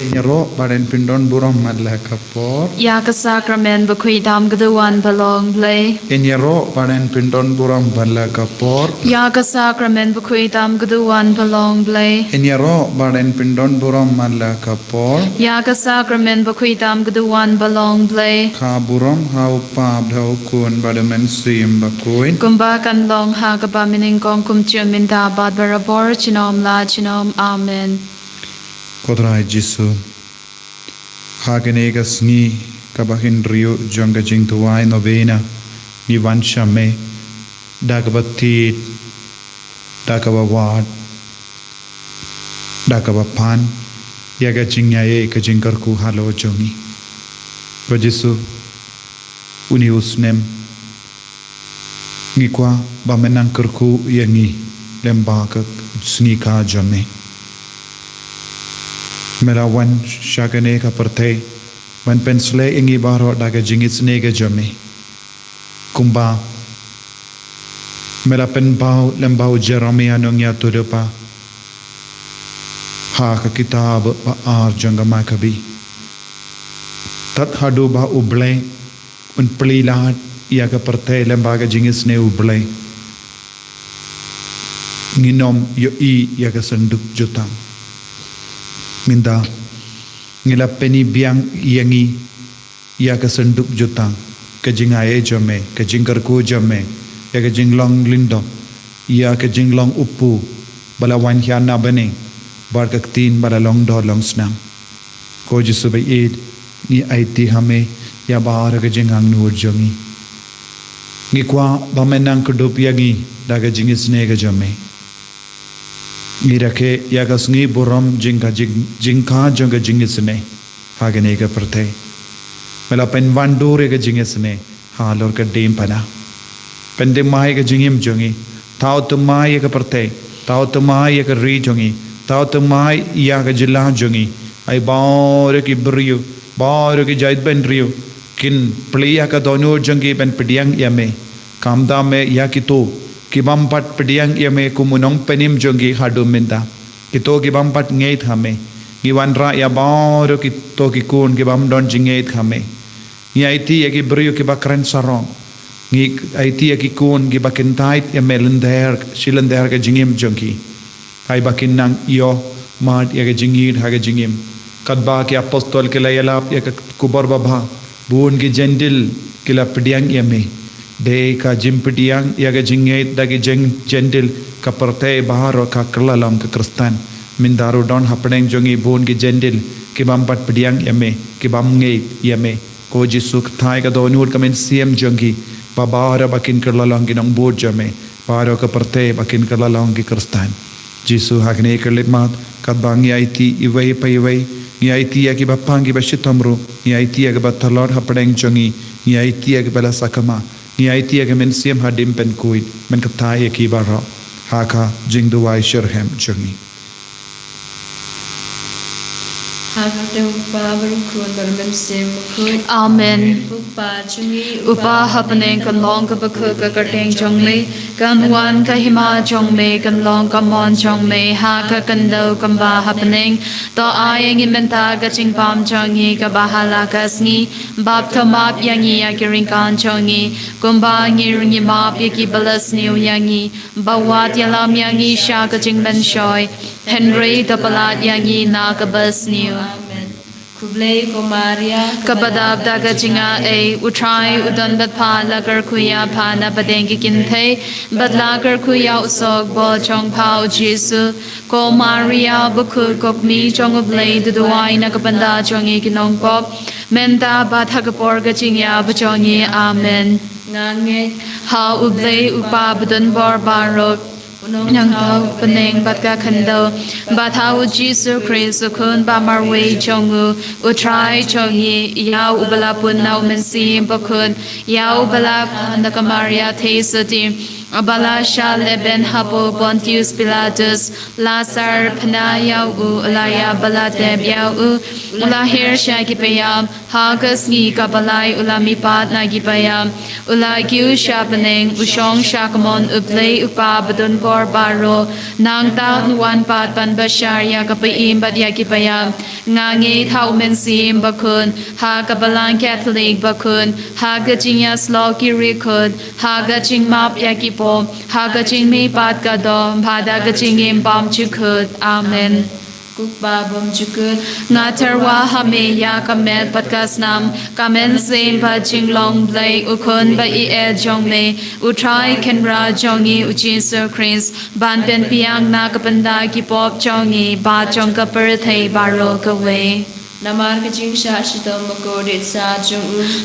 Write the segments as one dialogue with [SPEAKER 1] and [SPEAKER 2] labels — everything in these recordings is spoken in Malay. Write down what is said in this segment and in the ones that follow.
[SPEAKER 1] Enyero baren pindon burom madla kapor.
[SPEAKER 2] Yaka sacrament bequidam gduan belong blay.
[SPEAKER 1] Enyero baren pindon burom madla kapor.
[SPEAKER 2] Yaka sacrament bequidam gduan belong blay.
[SPEAKER 1] Enyero baren pindon burom madla kapor.
[SPEAKER 2] Yaka sacrament bequidam gduan belong blay.
[SPEAKER 1] Ka burom hau pa bhau kun badamen sim bakuin.
[SPEAKER 2] Kumba kan long ha gaba mining kong kum minda bad barabor chinom la chinom amen.
[SPEAKER 1] Kodrai Jisu Hagenega sni kabahin rio jonga jing tuwai novena ni vansha me dagabati dagabawad dagabapan yaga jingyaye ka jingarku halo jongi Ko Jisu uni usnem ngikwa bamenang kerku yangi lemba ka sni ka jame Melawan syagane ka pertai ban pensle ingi baro daga jingit snega jame kumba mela pen bau lembau jerome anong ya tudepa ha ka kitab ba ar janga makabi tat hadu ba uble un plilat ya ka pertai lembaga jingit sne uble nginom yo I ya ka senduk jutang minda ngila peni biang yangi ya ka senduk jutang ka jingaye jame ka jingkar ko jame ya ka jinglong lindo ya ka jinglong upu balawan hiana bane bar ka tin balalong do long snam ko Jisu bai id ni aiti hame ya bahar ka jingang nur jongi ngikwa bamenang kedup yangi daga jingis nega jame Mirake yagas ngi buram jingka jongga jingisne hagane ka pertai mela pen vandure ka jingisne halor ka dem pana pende mai ka jingim jongi tau tu mai ka pertai tau tu mai ka ri jongi tau tu mai ya ka jila jongi ai baure ki brio baure ki jait ben rio kin pliya ka donur jongi ben pediang yame kamda me ya kitu Kibampat pediang yame kumunong penim jongi hadu minta. Kito kibampat ngeit hame. Giwan ra ya baro kito kikun kibam don jingeit hame. Ngi aiti ya kibrio kibakren sarong. Ngi aiti ya kikun kibakintait ya melender silender ka jingim jongi. Ay bakin nang iyo mad ya ka jingid ha ka jingim. Kadba ki apostol kila yalap ya ka kubar babha. Buun ki jendil kila pediang yame. De ka jimpediang yaga jingait dagi jendil ka pertai baharo ka kelalam ke kristan mindaru don hapdeng jongi bon ki jendil ki bampat pediang yame ki bam ngeit yame ko Jisu thai ka donur kamen siem jongi babara bakin kelalang ki nong bod jame baro ka pertai bakin kelalang ki kristan Jisu hagne kerlit kat bangi aiti iwai paiwai ni aiti ya ki bapang ki bashitamru ni aiti ya ka batalor hapdeng jongi ni aiti ya ki bala sakama Ni aiti ya men siam hadim pen kuit men katai ki baro haka jingduai sherhem jongi
[SPEAKER 2] Amen. Upa happening kan long ka bakhu ka karteng jongli kan wan ka hima jongme kan long ka mon jongme ha ka kan do kan ba happening to ayeng inventa ka ching pam jongi ka bahala ka sngi bab to map yangi ya kiring kan jongi kumba ngi ringi map yaki balas niu yangi bawat yalam yangi sha ka ching ben shoy Henry to palat yangi na ka bas niu
[SPEAKER 3] Kublai ko Maria
[SPEAKER 2] Kabadab daga jinga utrai udan bat pa lagar kuya pa na badengi kinthe bat lagar kuya usog bo chong pa Jisu ko Maria buku kokmi chong ublay duduay na kabanda chongi kinong pop menta bat hagapor ga jingya bachongi amen
[SPEAKER 3] Nganget
[SPEAKER 2] ha ublay upa budan bor barok Nang tau peneng bat ka khando bat hau Jisu Christ kun ba marwe chongu utrai chongi yau ubala pun nau men sim bakun yau bala na ka Maria thesati Abalasha leben hapo Pontius Pilatus Lazar Panayau Ulaya Baladeb Yau Ulahir Shakipayam Hagas Ni Kabalai Ulamipat Nagipayam Ulagiu Shapaning Ushong Shakamon Uplay Upa Badun Bor Baro Nang Ta Nuan Pat Ban Bashar Yakapayim Bad Yakipayam Ngangi Tau Mensim Bakun Ha Kabalan Catholic Bakun Ha Gajinyas Loki Rikun Ha Gajing Map Yakip Hagaching me pat gadom, Padagaching im bom chukut, Amen.
[SPEAKER 3] Kukba bom chukut,
[SPEAKER 2] Ngatarwa hame ya kamet patkasnam, Kamen sim paching long blay, Ukun ba I jong me, Utrai kenra jongi uchin sir Chris, Ban pen piang nakapanda kipop jongi, Ba jong kaperthe baro kawe.
[SPEAKER 3] Namar kaching shashitom makodit sa chung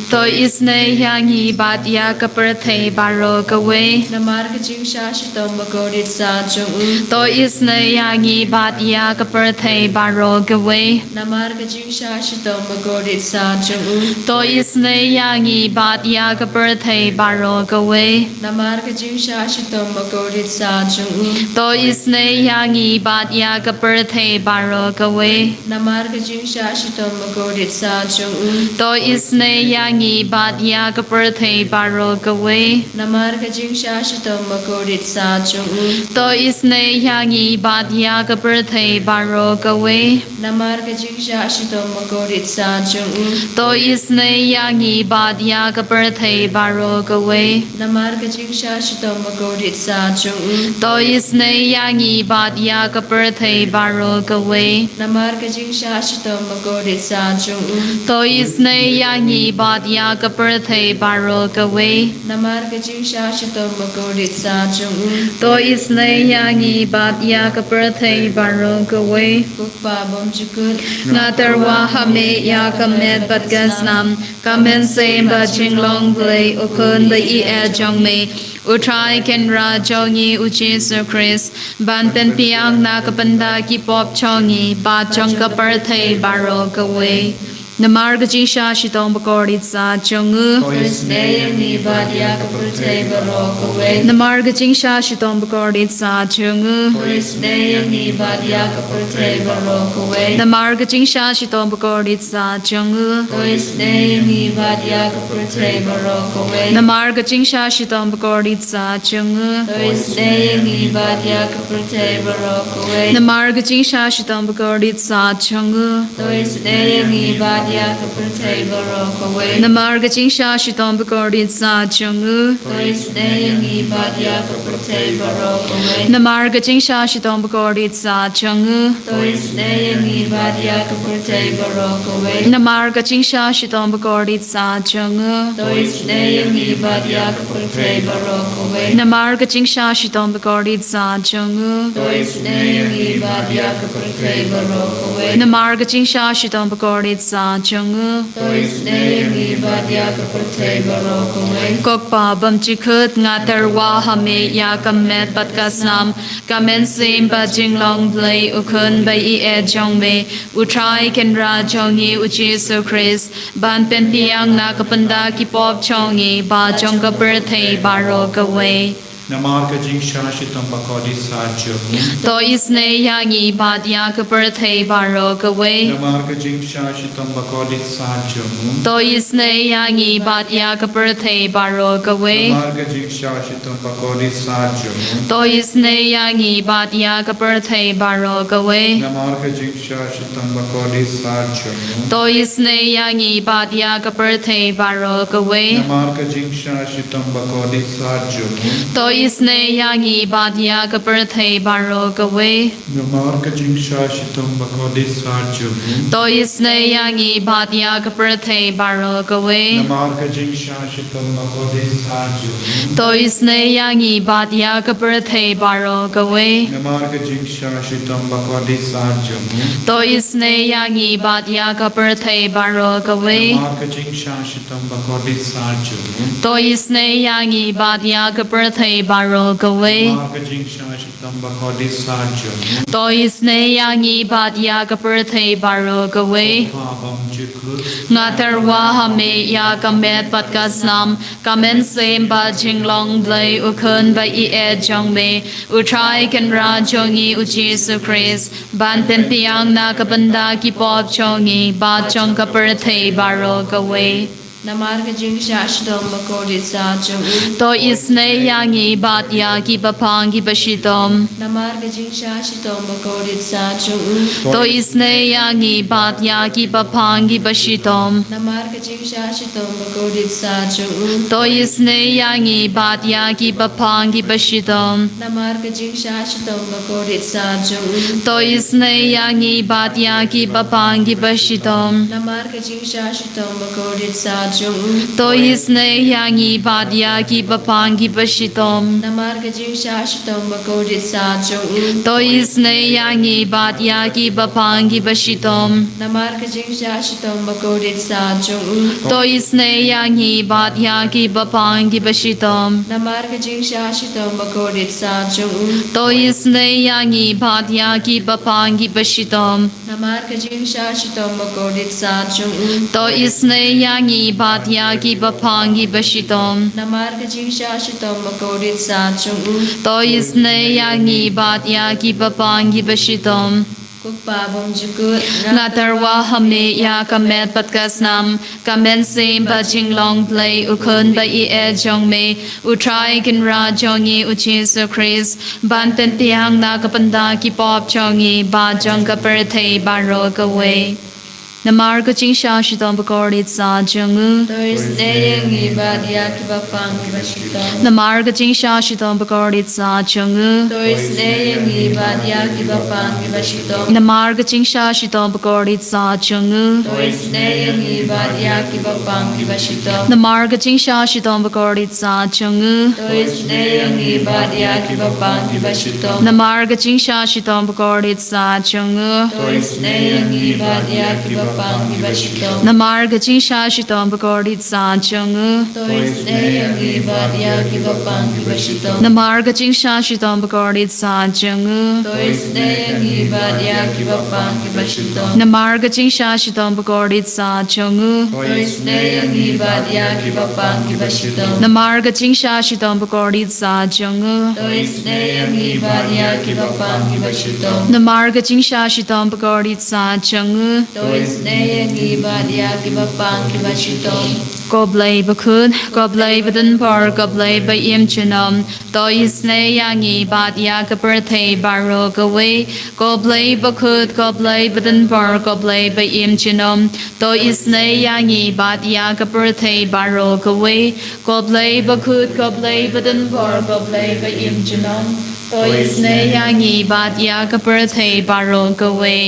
[SPEAKER 2] To isne yangi bat ya kaperthe baro kawe.
[SPEAKER 3] Namar kaching shashitom makodit sa chung
[SPEAKER 2] To isne yangi bat ya kaperthe baro kawe.
[SPEAKER 3] Namar kaching shashitom makodit sa chung
[SPEAKER 2] To isne yangi bat ya kaperthe baro kawe.
[SPEAKER 3] Namar kaching shashitom makodit sa chung
[SPEAKER 2] To isne yangi bat ya kaperthe baro kawe.
[SPEAKER 3] Namar kaching shashitom makodit sa chung
[SPEAKER 2] To isne yangi bat ya kaperthe baro kawe.
[SPEAKER 3] Namar kaching shashitom makodit sa chung
[SPEAKER 2] To isne yangi bat ya kaperthe baro kawe.
[SPEAKER 3] Namar kaching shashitom makodit sa chung
[SPEAKER 2] To isne yangi bat ya kaperthe baro kawe.
[SPEAKER 3] Namar kaching shashitom makodit sa chung
[SPEAKER 2] To isne yangi bat ya kaperthe baro kawe.
[SPEAKER 3] Namar kaching shashitom makodit sa chung
[SPEAKER 2] To isne yangi bat ya kaperthe baro kawe.
[SPEAKER 3] Namar kaching shashitom makodit sa chung
[SPEAKER 2] To isne yangi bat ya kaperthe baro kawe.
[SPEAKER 3] Kukpa bom chukut,
[SPEAKER 2] Ngatarwa hame ya kamet patgasnam, Kamen sem ba jinglong blay ukun ba I jong me. Utrai kenra jongi uchin sir Chris, Ban pen piang nakapanda kipop chongi, Ba jong kaperthe baro kawe. Namar gajisha shitong bakorit sa chongu.
[SPEAKER 3] Isnayang ni Badya kapurtay barok away.
[SPEAKER 2] Namar gajisha shitong bakorit sa chongu.
[SPEAKER 3] Isnayang ni Badya kapurtay barok away.
[SPEAKER 2] Namar gajisha shitong bakorit sa chongu.
[SPEAKER 3] Isnayang ni Badya kapurtay barok away.
[SPEAKER 2] Namar gajisha shitong bakorit sa chongu.
[SPEAKER 3] Isnayang ni Badya kapurtay barok away.
[SPEAKER 2] Namar gajisha shitong bakorit sa chongu.
[SPEAKER 3] Isnayang ni Badya kapurtay barok away.
[SPEAKER 2] Namar gajisha shitong bakorit sa chongu.
[SPEAKER 3] Isnayang ni Badya kapurtay barok away.
[SPEAKER 2] Namar gajisha shitong bakorit sa chongu.
[SPEAKER 3] Isnayang ni Badya kapurtay barok away.
[SPEAKER 2] Namar gajisha shitong bakorit sa chongu.
[SPEAKER 3] Isnayang ni Badya kapurtay barok away.
[SPEAKER 2] Namar gajisha shitong bakorit sa chongu.
[SPEAKER 3] Isnayang ni Badya kapurtay barok away.
[SPEAKER 2] Namar gajisha shitong bakorit sa chongu.
[SPEAKER 3] Isnayang ni Badya kapurtay barok away.
[SPEAKER 2] Kokpa bam chikut ngatarwa hame ya kamet patkasnam, Kamen sim ba jinglong blay ukun ba I jong me. Utrai kenra jongi uchi sir Chris, Ban pen piang nakapanda kipop chongi, Ba jong kaperthe baro kawe.
[SPEAKER 1] Namar gajing shashitong bakorit sa chongu.
[SPEAKER 2] To isne yangi bat ya kaperthe baro kawe.
[SPEAKER 1] Namar gajing shashitong bakorit sa chongu.
[SPEAKER 2] To isne yangi bat ya kaperthe baro kawe.
[SPEAKER 1] Namar gajing shashitong bakorit sa chongu.
[SPEAKER 2] To isne yangi bat ya kaperthe baro kawe.
[SPEAKER 1] Namar gajing shashitong bakorit sa chongu.
[SPEAKER 2] To isne yangi bat ya kaperthe baro kawe.
[SPEAKER 1] Namar gajing shashitong bakorit sa chongu.
[SPEAKER 2] To isne yangi bat ya kaperthe baro kawe.
[SPEAKER 1] Namar gajing shashitong bakorit sa chongu.
[SPEAKER 2] To isne yangi bat ya kaperthe baro kawe.
[SPEAKER 1] Namar gajing shashitong bakorit sa chongu.
[SPEAKER 2] To isne yangi bat ya kaperthe baro kawe.
[SPEAKER 1] Namar gajing shashitong bakorit sa chongu.
[SPEAKER 2] To isne yangi bat ya kaperthe baro kawe.
[SPEAKER 1] Namar gajing shashitong bakorit sa chongu.
[SPEAKER 2] To isne yangi bat ya kaperthe บารกเว
[SPEAKER 1] มาก็จิงชาชิตัมบะคอดิสาจง
[SPEAKER 2] Tôi sne yangi bad ya kapurthei baro gawe
[SPEAKER 1] พาบัมจิคุด
[SPEAKER 2] ngaterwa hame ya kamet patkasnam kamen sem ba jinglong blai ukun ba I e jong me utrai kan ra jongi u Jesus Christ ban pen piang na kabanda ki pop jongi ba jong kapurthei baro gawe
[SPEAKER 3] Namarga jing shashidom bakodi sajo.
[SPEAKER 2] Tôi sne yangi bad ya ki bapang ki bashidom
[SPEAKER 3] Namarga jing shashidom bakodi sajo.
[SPEAKER 2] Tôi sne yangi bad ya ki bapang ki bashidom
[SPEAKER 3] Namarga jing shashidom bakodi sajo.
[SPEAKER 2] Tôi sne yangi bad ya ki bapang ki bashidom
[SPEAKER 3] Namarga jing shashidom bakodi sajo.
[SPEAKER 2] Tôi sne yangi bad ya ki bapang ki bashidom
[SPEAKER 3] Namarga jing shashidom bakodi sajo.
[SPEAKER 2] Tôi sne yangi bad ya ki bapang ki bashidom
[SPEAKER 3] Namarga jing shashidom bakodi sajo.
[SPEAKER 2] Tôi sne yangi bad ya ki bapang ki bashidom
[SPEAKER 3] Namarga jing shashidom bakodi sajo.
[SPEAKER 2] Tôi sne yangi bad ya ki bapang ki bashidom
[SPEAKER 3] Namarga jing shashidom bakodi sajo.
[SPEAKER 2] Tôi sne yangi bad ya ki bapang ki bashidom
[SPEAKER 3] Namarga jing shashidom bakodi sajo.
[SPEAKER 2] Tôi sne yangi bad ya ki bapang ki bashidom
[SPEAKER 3] Namarga jing shashidom bakodi sajo.
[SPEAKER 2] Tôi sne yangi bad ya ki bapang ki bashidom
[SPEAKER 3] Kukpa bom jukut.
[SPEAKER 2] Ngatarwa hame ya kamet patkasnam kamen sem ba jinglong play ukun ba I e jong me utrai kin ra jongi u Jesus Christ ban pen tiang na kapanda ki pop jongi ba jong ka perthei baro gawe Namar ka ching sha shidom bakorit sa jungu
[SPEAKER 3] Tôi snaying ibadia kibapang kibashidom.
[SPEAKER 2] Namar ka ching sha shidom bakorit sa jungu
[SPEAKER 3] Tôi snaying ibadia kibapang kibashidom.
[SPEAKER 2] Namar ka ching sha shidom bakorit sa jungu
[SPEAKER 3] Tôi snaying ibadia kibapang kibashidom.
[SPEAKER 2] Namar ka ching sha shidom bakorit sa jungu
[SPEAKER 3] Tôi snaying ibadia kibapang kibashidom.
[SPEAKER 2] Namar ka ching sha shidom bakorit sa jungu
[SPEAKER 3] Tôi snaying ibadia kibapang kibashidom.
[SPEAKER 2] Namar ka ching sha shidom bakorit sa jungu
[SPEAKER 3] Tôi snaying ibadia kibapang kibashidom.
[SPEAKER 2] Namar ka ching sha shidom bakorit sa jungu
[SPEAKER 3] Tôi snaying ibadia kibapang kibashidom.
[SPEAKER 2] Namar ka ching sha shidom bakorit sa jungu
[SPEAKER 3] Tôi snaying ibadia kibapang kibashidom.
[SPEAKER 2] Namar ka ching sha shidom bakorit sa jungu
[SPEAKER 3] Tôi snaying ibadia kibapang kibashidom.
[SPEAKER 2] Namar ka ching sha shidom bakorit sa jungu
[SPEAKER 3] Tôi snaying ibadia kibapang kibashidom.
[SPEAKER 2] Goblay bakun, goblay badan par, goblay ba im chinom. Tôi snay yangi bad ya ka birthday baro gawe. Goblay bakut, goblay badan par, goblay ba im chinom. Tôi snay yangi bad ya ka birthday baro gawe. Goblay bakut, goblay badan par, goblay ba im chinom. Tôi snay yangi bad ya ka birthday baro gawe.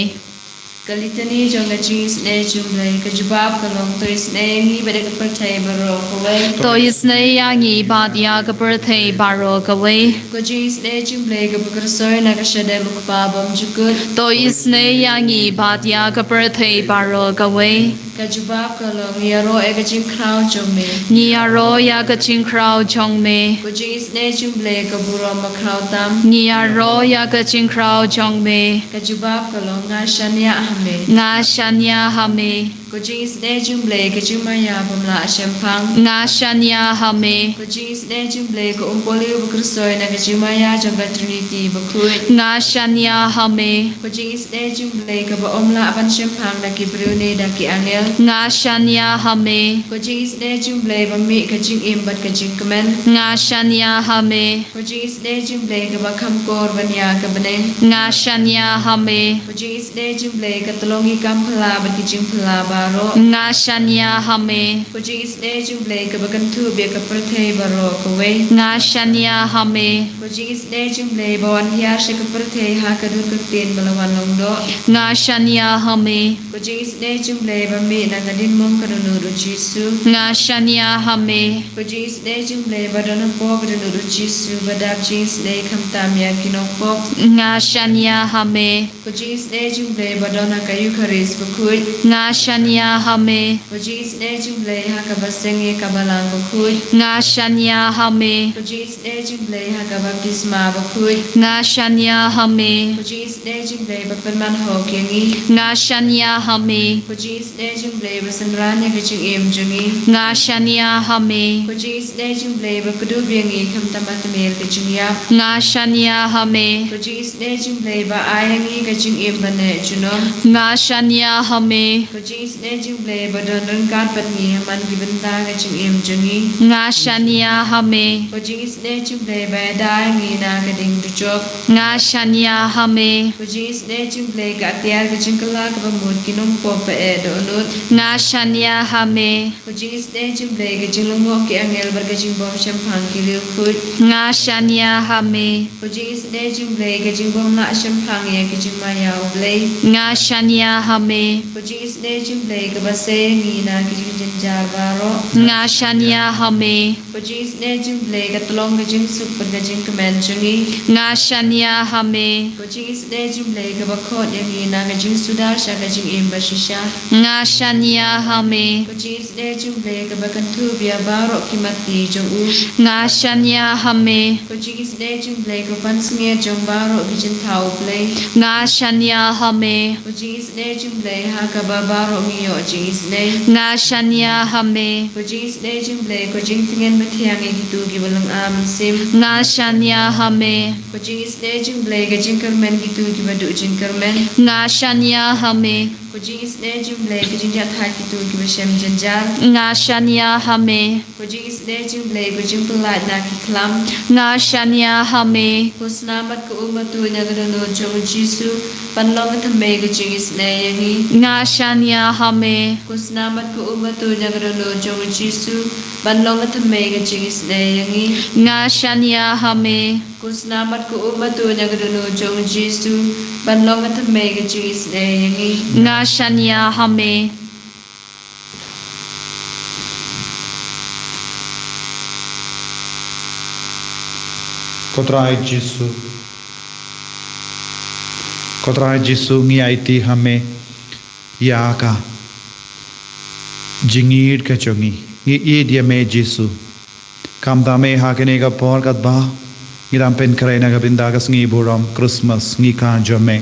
[SPEAKER 3] Kalitani jonga jeans ne jumlay kajubab kalong tôi snaying ibadia kapatay baro kaway.
[SPEAKER 2] Tôi snay yangi bad ya ka birthday baro gawe.
[SPEAKER 3] Ko jeans ne jumlay kapakrasoy na kasyade mukpabam jukut.
[SPEAKER 2] Tôi snay yangi bad ya ka birthday baro gawe.
[SPEAKER 3] Kajubab kalong yaro e kajing crown jome.
[SPEAKER 2] Niyaro ya ka ching krao chong me.
[SPEAKER 3] Ko jeans ne jumlay kaburo makraw tam.
[SPEAKER 2] Niyaro ya ka ching krao chong me.
[SPEAKER 3] Kajubab kalong nga shanya hame.
[SPEAKER 2] Nga shanya hame.
[SPEAKER 3] Ko jeans ne jumlay kajumaya pamla asyempang.
[SPEAKER 2] Nga shanya hame.
[SPEAKER 3] Ko jeans ne jumlay ko umpoli bukrasoy na kajumaya jonga trinity bakut.
[SPEAKER 2] Nga shanya hame.
[SPEAKER 3] Ko jeans ne jumlay ka ba omla apan asyempang na kibrune da ki angel.
[SPEAKER 2] Nga shanya hame.
[SPEAKER 3] Ko jeans ne jumlay ba mi kajing imbat kajing kemen.
[SPEAKER 2] Nga shanya hame.
[SPEAKER 3] Ko jeans ne jumlay ka ba kamkor banya ka beneng.
[SPEAKER 2] Nga shanya hame.
[SPEAKER 3] Ko jeans ne jumlay ka tolongi kam phala bat kijing phala baro.
[SPEAKER 2] Nga shanya hame.
[SPEAKER 3] Ko jeans ne jumlay ka ba kantu be ka perthei baro ko we.
[SPEAKER 2] Nga shanya hame.
[SPEAKER 3] Ko jeans ne jumlay ba wan hiya she ka perthei ha ka dur ka ten balawan longdo.
[SPEAKER 2] Nga shanya hame.
[SPEAKER 3] Ko jeans ne jumlay ba mi na kadin mong ka nuru jisu.
[SPEAKER 2] Nga shanya hame.
[SPEAKER 3] Ko jeans ne jumlay ba donon po ka nuru jisu ba dab jeans ne kam tam ya kinok po.
[SPEAKER 2] Nga shanya hame.
[SPEAKER 3] Ko jeans ne jumlay ba donon ka yukaris bakut.
[SPEAKER 2] Nga shanya shanya hame
[SPEAKER 3] Kujis ne jumble ha kabaseng ye kabalang bakut.
[SPEAKER 2] nga shanya hame
[SPEAKER 3] Kujis ne jumble ha kabaptisma bakut.
[SPEAKER 2] nga shanya hame
[SPEAKER 3] Kujis ne jumble baperman hok yangi.
[SPEAKER 2] nga shanya hame
[SPEAKER 3] Kujis ne jumble basenran ya kecing im jungi.
[SPEAKER 2] nga shanya hame
[SPEAKER 3] Kujis ne jumble bakudub yangi kam tamat mel kecing yap.
[SPEAKER 2] nga shanya hame
[SPEAKER 3] Kujis ne jumble ba ayangi kecing im bane junom.
[SPEAKER 2] nga shanya hame
[SPEAKER 3] Kujis ne jumble ba don kat patni man gibenda kecing im jungi.
[SPEAKER 2] nga shanya hame
[SPEAKER 3] Kujis ne jumble ba dai ngi na kading duchok.
[SPEAKER 2] nga shanya hame
[SPEAKER 3] Kujis ne jumble ka tiar kecing kelak ba mut kinum pop pa donut.
[SPEAKER 2] nga shanya hame
[SPEAKER 3] Kujis ne jumble kecing lumok ki angel ber kecing bom champang ki liu kut.
[SPEAKER 2] nga shanya hame
[SPEAKER 3] Kujis ne jumble kecing bom la champang ya kecing maya ublay.
[SPEAKER 2] nga shanya hame
[SPEAKER 3] Kujis ne jumble ka base ngi na kecing jenjar baro.
[SPEAKER 2] nga shanya hame
[SPEAKER 3] Kujis ne jumble ka tolong kecing sup ber kecing kemen jungi.
[SPEAKER 2] nga shanya hame
[SPEAKER 3] Kujis ne jumble ka bakot yang ngi na kecing sudar sha kecing im bashisha.
[SPEAKER 2] nga shanya hame
[SPEAKER 3] Kujis ne jumble ka bakantu bia baro ki mati jong u.
[SPEAKER 2] nga shanya hame
[SPEAKER 3] Kujis ne jumble ka pansnge jong baro ki jen thau play.
[SPEAKER 2] nga shanya hame
[SPEAKER 3] Kujis ne jumble ha ka ba baro ngi yo jis ne.
[SPEAKER 2] nga shanya hame
[SPEAKER 3] Kujis ne jumble ko jing tingen mathiang e gitu ki balang am sim.
[SPEAKER 2] nga shanya hame
[SPEAKER 3] Kujis ne jumble ka jing kermen gitu ki badu jing kermen.
[SPEAKER 2] nga shanya hame
[SPEAKER 3] Kujis ne jumble ka jing jat hai gitu ki bashem jenjal.
[SPEAKER 2] nga shanya hame
[SPEAKER 3] Kujis ne jumble ko jing pelat na ki klam.
[SPEAKER 2] nga shanya hame
[SPEAKER 3] Kusnamat ko umatu na ganono jong Jisu panlong at may ko jingis na yangi.
[SPEAKER 2] nga shanya hame
[SPEAKER 3] Kusnamat ko umatu na ganono jong Jisu panlong at may ko jingis na yangi.
[SPEAKER 2] nga shanya hame
[SPEAKER 3] Kusnamat ko umatu na ganono jong Jisu panlong at may ko jingis na yangi.
[SPEAKER 2] nga shanya hame
[SPEAKER 1] Kotrai Jisu ngi aiti hame ya ka jingir ka chongi ngi id ya me Jisu kam da me ha kene ka por kat ba ngi ram pen krai na ka binda ka ngi buram Christmas ngi ka jome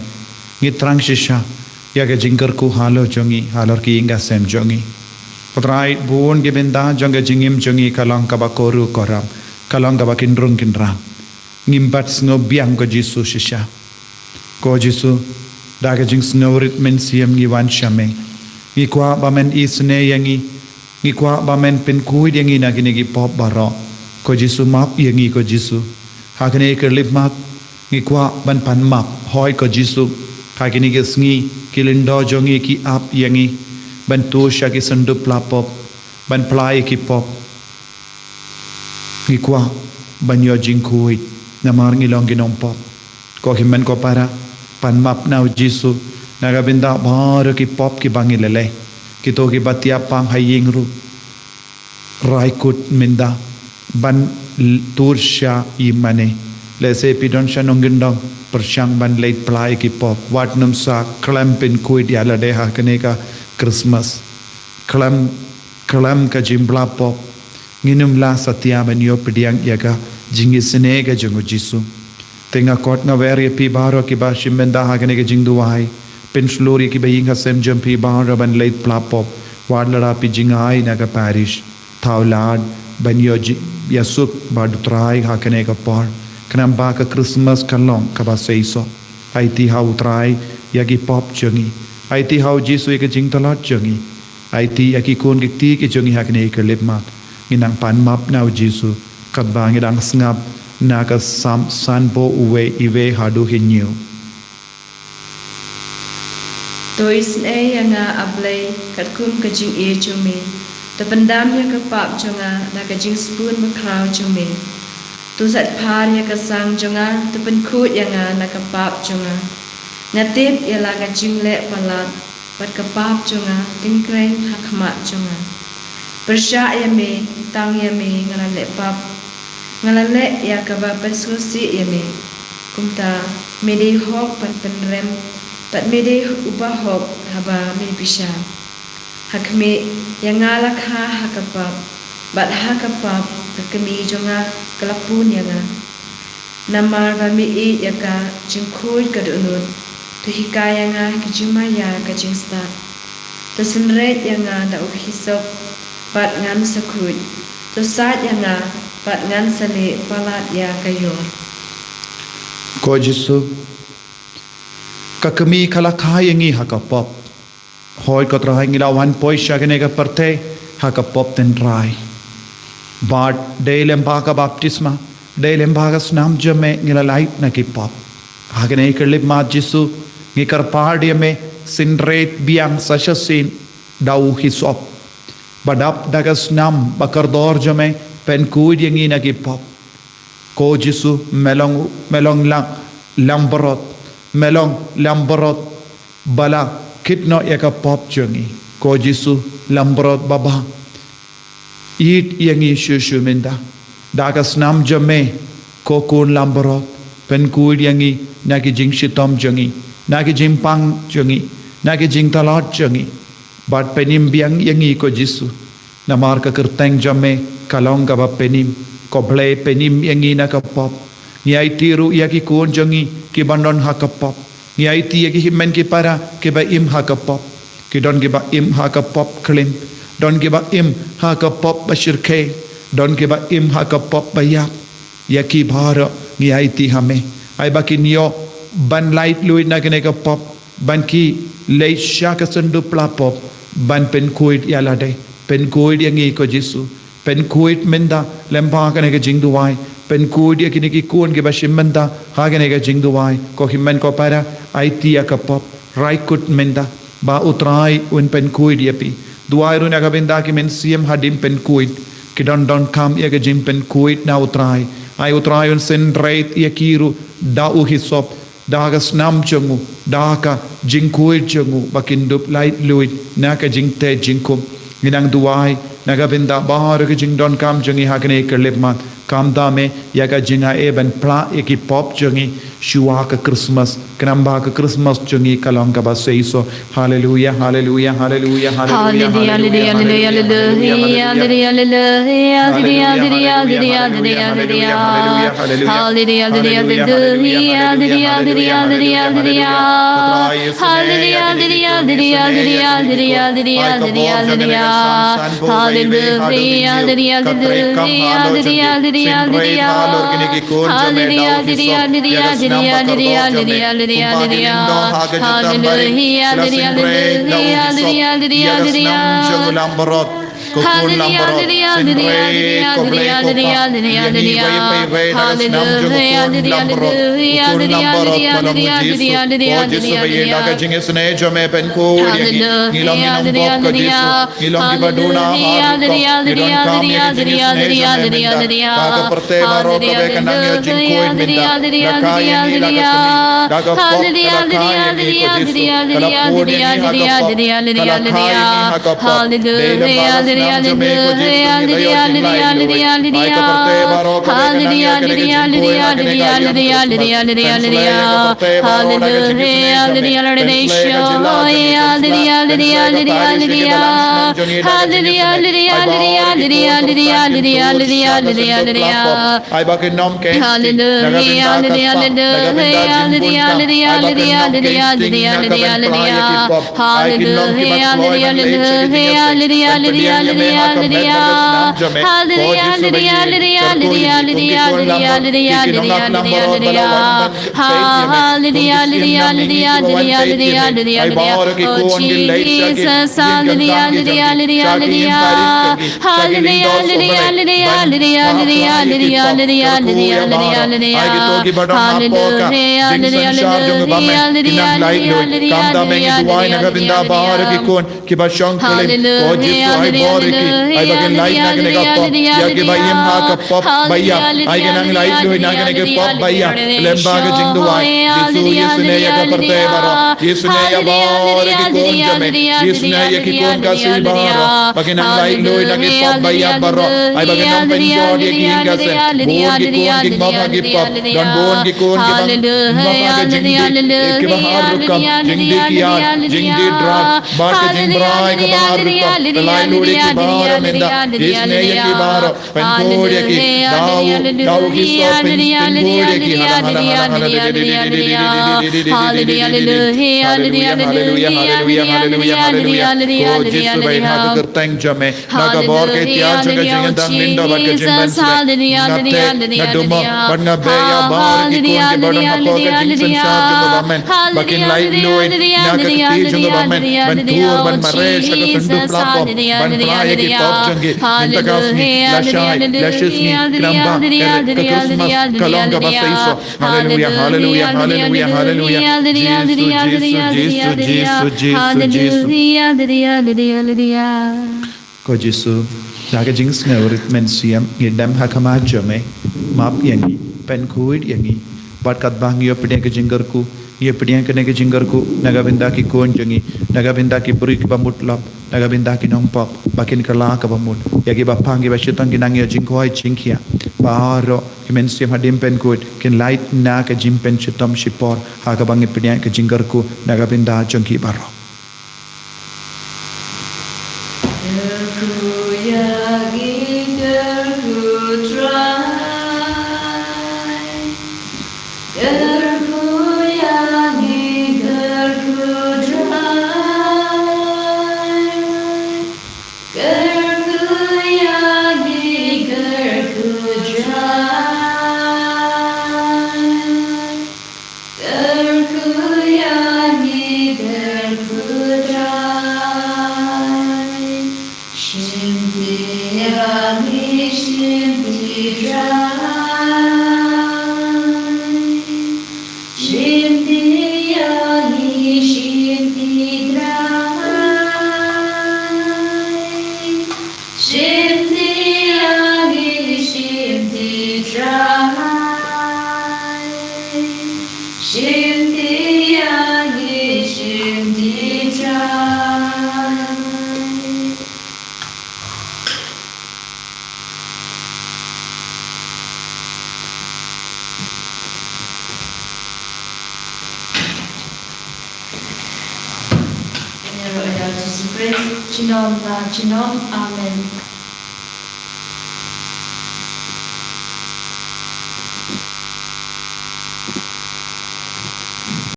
[SPEAKER 1] ngi trang shisha ya ka jingkar ku halo chongi halor ki inga sem chongi Kotrai buon ge binda jonga jingim chongi kalang ka ba koru koram kalang ka ba kindrung kindram ngimbat snow biang ko Jisu shisha ko Jisu daga jing snow rit men siam ngi wan shame ngi kwa ba men isne yangi ngi kwa ba men pen kui yangi na kini gi pop baro ko Jisu map yangi ko Jisu ha kene ke lip map ngi kwa ban pan map hoi ko Jisu ha kini ge sngi kilindo jongi ki ap yangi ban tu sha ki sandup la pop ban plai ki pop ngi kwa ban yo jing kui namar ngilong ginong pop ko himen ko para pan map nau Jisu naga binda bar ki pop ki bangilele ki to ki batia pang haying ru rai kut minda ban tursha imane le se pidon shanong gendong persyang ban late play ki pop wat num sa klampin kuit ya la de ha kaneka Christmas klam ka jimbla pop nginum la satya ban yo pidiang yaga jingi senega jungu Jisu tenga kot nga veri pi baro ki ba shimbenda ha kene ke jingdu wai pen slori ki baying hasem jam pi baro ban late plapop wadlara pi jingai na ka parish thaulad ban yo yasup ba dutrai ha kene ka par kanam ba ka Christmas kalong ka ba seiso aiti ha utrai yagi pop jungi aiti ha Jisu ke jing talat jungi aiti yaki kon ki ti ki jungi ha kene ka lepmat nginang pan map nau Jisu kat bangi dang sngap naga sam sanbo uwe iwe hadu hinyu
[SPEAKER 3] Tois ne yanga ablay kat kum ka jing e chumi ta pandam ya ka pap chunga na ka jing spoon ma kraw chumi tu sat par ya ka sang chunga ta pen khut yanga na ka pap chunga na tip ya la ka jing le palat pat ka pap chunga tin kreng hakma chunga persha ya me tang ya me ngana le pap ngalale ya kaba pensusi ya me kumta mede hok pan penrem pat mede ubah hok haba me pisha hakme yang ngalakha hakapap bat hakapap kakami jonga kalapun yanga namar bami e yaka jingkhoi kadunut tu hikayanga kijumaya kajingsta tu senret yanga da uhisop bat ngan sakut tu sat yanga bat ngan sale palat ya kayor
[SPEAKER 1] Ko Jesu kakami kalakha yangi hakapop hoi ko trai ngilawan poi shagane ka parte hakapop ten trai Bart dailem baka baptisma dailem baka snam jame ngilalai na ki pop hagane kelip ma Jesu ngikar pardiame sinret biang sasasin dau hisop badap dagas nam bakar dor jame pen kud yangi na ki pop Ko Jesu melong lamborot bala kitno yaka pop jongi Ko Jesu lamborot baba Eat yangi shushu minda dagas nam jame ko kun lamborot pen kud yangi nagi jing shitom jongi nagi jing pang jongi nagi jing talot jongi bat penim biang yangi Ko Jesu namar ka kerteng jame kalong ka ba penim ko ble penim yangi na ka pop ni ai tiru yaki kun jongi ki bandon ha ka pop ni ai ti yaki himmen ki para ki ba im ha ka pop ki don ki ba im ha ka pop klim don ki ba im ha ka pop bashir ke don ki ba im ha ka pop ba yaki bhara ni ai ti hame ai ba ki nio ban light luit na kene ka pop ban ki le shaka sandu pla pop ban pen kuit yalade pen kuit yangi Ko Jesu pen kuit menda lempa kane ka jingduai pen kuit yakini ki kun ki bashimenda ha kane ka jingduai ko himmen ko para IT ka pop right kut menda ba utrai un pen kuit yapi duai runa ka benda ki men siem hadim pen kuit ki don kam ya ka jim pen kuit na utrai ai utrai un sen rate yakiru da u hisop da ka snam chungu da ka jing kuit chungu bakindup light luit na ka jing te jingkum Minang duai naga binda bahar ke jing don kam jangi hakne kerlip mat kam da me yaga jinga eben pla eki pop jangi shua ka Christmas kanamba ka Christmas jangi kalong ka ba seiso hallelujah hallelujah hallelujah hallelujah hallelujah hallelujah Ay bagian light na kene ka pop. Ya ke bayem ha ka pop baya. Ay kenang light loy na kene ke pop baya. Lemba ke jing duai. Yesu ne ya ka perte baro. Yesu ne ya bor ki kon jame. Yesu ne ya ki kon ka si baro. Bagian light loy na ke pop baya baro. Ay bagian nam pen god ye ki hinga se. Bon ki kon ki mama ki pop. Dan bon ki kon ki mama ke jing di. Ke bahar rukam jing di kian jing di drag. Bar ke jing brai ke bahar rukam. Pelai loy ki bahar menda. Yesu ne ya ki baro. Pen god ye ki dau ki stop pen god ye ki hala Hallelujah, hallelujah, hallelujah, hallelujah. Jesus. Ko Jesu, jaga jings ngawrit men siam ngidam hakama jame map yangi pen kuid yangi barkat bang yo pedeng ke jinggarku ye pedeng ke nege jinggarku naga binda ki kon jangi naga binda ki buri ki bamut lap naga binda ki nong pop bakin kala ka bamut yagi bapang ki basyutang ki nang yo jingkoi jingkia baro ki men siam hadim pen kuid kin light na ka jimpen chutam shipor ha ka bang pedeng ke jinggarku naga binda jangki baro.
[SPEAKER 2] Chinom, Amen.